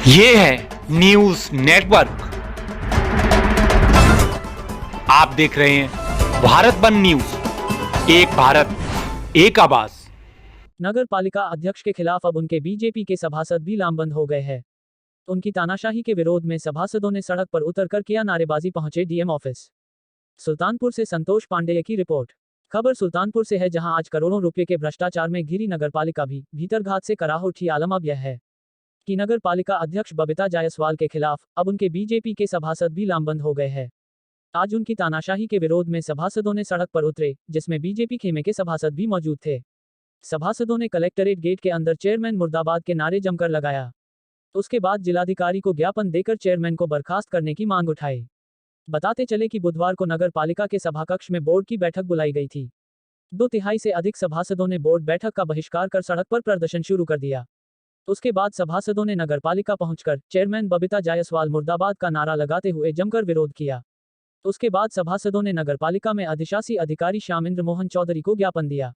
ये है news network. आप देख रहे हैं भारत बंद न्यूज, एक भारत एक आवाज। नगर पालिका अध्यक्ष के खिलाफ अब उनके बीजेपी के सभासद भी लामबंद हो गए हैं। उनकी तानाशाही के विरोध में सभासदों ने सड़क पर उतरकर किया नारेबाजी, पहुंचे डीएम ऑफिस। सुल्तानपुर से संतोष पांडेय की रिपोर्ट। खबर सुल्तानपुर से है, जहां आज करोड़ों रुपए के भ्रष्टाचार में घिरी नगर पालिका भी भीतरघात से कराह उठी। आलम अब यह है कि नगर पालिका अध्यक्ष बबीता जायसवाल के खिलाफ अब उनके बीजेपी के सभासद भी लामबंद हो गए हैं। आज उनकी तानाशाही के विरोध में सभासदों ने सड़क पर उतरे, जिसमें बीजेपी खेमे के सभासद भी मौजूद थे। सभासदों ने कलेक्टरेट गेट के अंदर चेयरमैन मुर्दाबाद के नारे जमकर लगाया। उसके बाद जिलाधिकारी को ज्ञापन देकर चेयरमैन को बर्खास्त करने की मांग उठाई। बताते चले कि बुधवार को नगर पालिका के सभाकक्ष में बोर्ड की बैठक बुलाई गई थी। 2/3 से अधिक सभासदों ने बोर्ड बैठक का बहिष्कार कर सड़क पर प्रदर्शन शुरू कर दिया। उसके बाद सभासदों ने नगर पालिका पहुंचकर चेयरमैन बबीता जायसवाल मुर्दाबाद का नारा लगाते हुए जमकर विरोध किया। उसके बाद सभासदों ने नगर पालिका में अधिशासी अधिकारी श्यामेंद्र मोहन चौधरी को ज्ञापन दिया,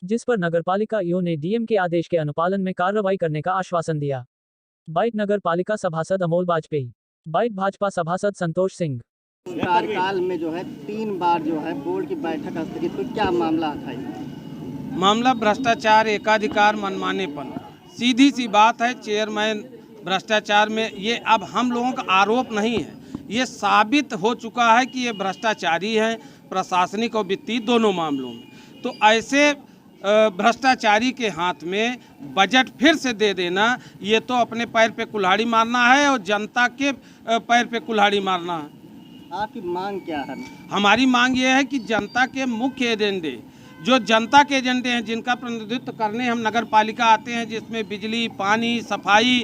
जिस पर नगर पालिका ईओ ने डीएम के आदेश के अनुपालन में कार्रवाई करने का आश्वासन दिया। बाइट नगर पालिका सभासद अमोल वाजपेयी। बाइट भाजपा सभासद संतोष सिंह। कार्यकाल में जो है 3 बार जो है बोर्ड की बैठक स्थगित, तो क्या मामला था? मामला भ्रष्टाचार, एकाधिकार, मनमानेपन। सीधी सी बात है, चेयरमैन भ्रष्टाचार में, ये अब हम लोगों का आरोप नहीं है, ये साबित हो चुका है कि ये भ्रष्टाचारी हैं, प्रशासनिक और वित्तीय दोनों मामलों में। तो ऐसे भ्रष्टाचारी के हाथ में बजट फिर से दे देना, ये तो अपने पैर पे कुल्हाड़ी मारना है और जनता के पैर पे कुल्हाड़ी मारना है। आपकी मांग क्या है? हमारी मांग ये है कि जनता के मुख्य एजेंडे, जो जनता के एजेंडे हैं, जिनका प्रतिनिधित्व करने हम नगर पालिका आते हैं, जिसमें बिजली, पानी, सफाई,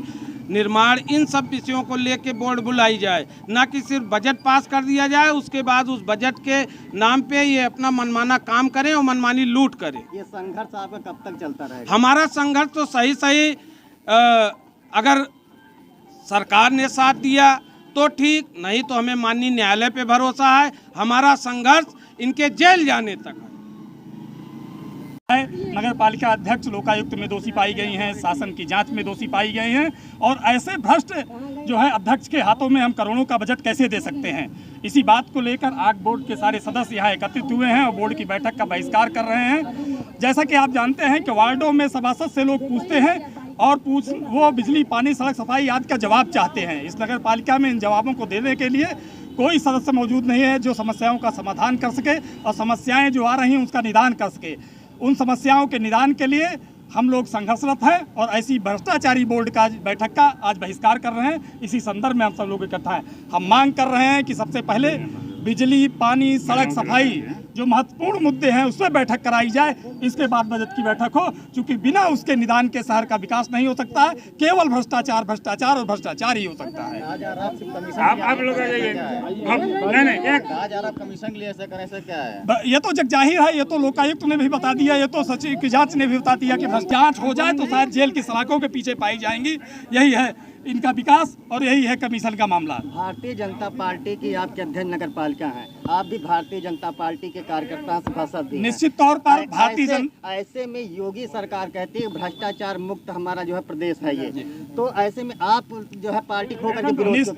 निर्माण, इन सब विषयों को लेके बोर्ड बुलाई जाए, ना कि सिर्फ बजट पास कर दिया जाए, उसके बाद उस बजट के नाम पे ये अपना मनमाना काम करें और मनमानी लूट करें। ये संघर्ष आपका कब तक चलता रहेगा? हमारा संघर्ष तो सही अगर सरकार ने साथ दिया तो ठीक, नहीं तो हमें माननीय न्यायालय पे भरोसा है। हमारा संघर्ष इनके जेल जाने तक है। नगर पालिका अध्यक्ष लोकायुक्त में दोषी पाई गई हैं, शासन की जांच में दोषी पाई गई हैं, और ऐसे भ्रष्ट जो है अध्यक्ष के हाथों में हम करोड़ों का बजट कैसे दे सकते हैं? इसी बात को लेकर आग बोर्ड के सारे सदस्य यहाँ एकत्रित हुए हैं और बोर्ड की बैठक का बहिष्कार कर रहे हैं। जैसा कि आप जानते हैं कि वार्डों में सभासद से लोग पूछते हैं और वो बिजली, पानी, सड़क, सफाई आदि का जवाब चाहते हैं। इस नगर पालिका में इन जवाबों को देने के लिए कोई सदस्य मौजूद नहीं है जो समस्याओं का समाधान कर सके और समस्याएं जो आ रही हैं उसका निदान कर सके। उन समस्याओं के निदान के लिए हम लोग संघर्षरत हैं और ऐसी भ्रष्टाचारी बोर्ड का बैठक का आज बहिष्कार कर रहे हैं। इसी संदर्भ में हम सब लोग इकट्ठा हैं। हम मांग कर रहे हैं कि सबसे पहले बिजली, पानी, सड़क, सफाई जो महत्वपूर्ण मुद्दे हैं उस पर बैठक कराई जाए, इसके बाद बजट की बैठक हो, क्योंकि बिना उसके निदान के शहर का विकास नहीं हो सकता है। केवल भ्रष्टाचार और भ्रष्टाचार ही हो सकता है। आप लोग कमीशन के लिए ऐसा करें, ऐसा क्या है? ये तो जग जाहिर है, ये तो लोकायुक्त ने भी बता दिया, ये तो सचिव की जांच ने भी बता दिया कि जांच हो जाए तो शायद जेल की सलाखों के पीछे पाई जाएंगी। यही है इनका विकास और यही है कमीशन का मामला। भारतीय जनता पार्टी की आपके अध्यक्ष नगर पालिका हैं, आप भी भारतीय जनता पार्टी के कार्यकर्ता सभासद भी हैं। निश्चित तौर पर भारतीय ऐसे में योगी सरकार कहती है भ्रष्टाचार मुक्त हमारा जो है प्रदेश है ये, तो ऐसे में आप जो है पार्टी खोकर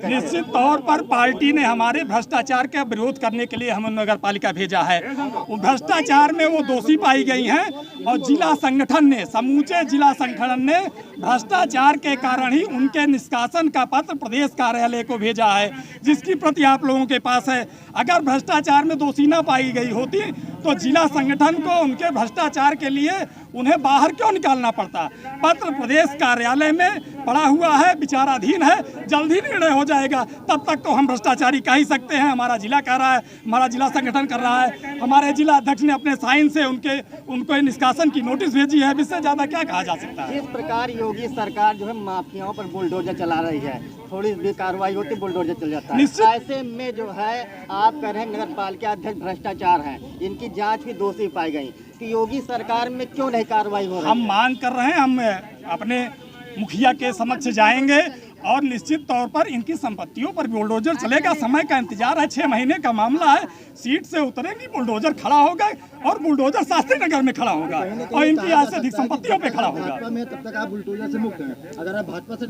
निश्चित तौर पर पार्टी ने हमारे भ्रष्टाचार का विरोध करने के लिए हम नगर पालिका भेजा है। भ्रष्टाचार में वो दोषी पाई गई हैं और जिला संगठन ने, समूचे जिला संगठन ने भ्रष्टाचार के कारण ही उनके निष्कासन का पत्र प्रदेश कार्यालय को भेजा है, जिसकी प्रति आप लोगों के पास है। अगर भ्रष्टाचार में दोषी न पाई गई होती तो जिला संगठन को उनके भ्रष्टाचार के लिए उन्हें बाहर क्यों निकालना पड़ता? पत्र प्रदेश कार्यालय में पड़ा हुआ है, विचाराधीन है, जल्द ही निर्णय हो जाएगा। तब तक तो हम भ्रष्टाचारी कह ही सकते हैं। हमारा जिला कर रहा है, हमारा जिला संगठन कर रहा है, हमारे जिला अध्यक्ष ने अपने साइन से उनको निष्कासन की नोटिस भेजी है। इससे ज्यादा क्या कहा जा सकता है? इस प्रकार योगी सरकार जो है माफियाओं पर बुलडोजर चला रही है, थोड़ी भी कार्रवाई होती बुलडोजर चल जाता है। ऐसे में जो है आप कह रहे हैं नगर पालिका अध्यक्ष भ्रष्टाचार हैं, इनकी जांच भी दोषी पाई गई, कि योगी सरकार में क्यों नहीं कार्रवाई हो रही? हम मांग कर रहे हैं, हम अपने मुखिया के समक्ष जाएंगे और निश्चित तौर पर इनकी संपत्तियों पर बुलडोजर चलेगा। समय का इंतजार है, 6 महीने का मामला है। सीट से उतरेंगी, बुलडोजर खड़ा होगा और बुलडोजर शास्त्री नगर में खड़ा होगा और इनकी आज से अधिक संपत्तियों पे खड़ा होगा। तब तक आप बुलडोजर से मुक्त हैं। अगर आप भाजपा से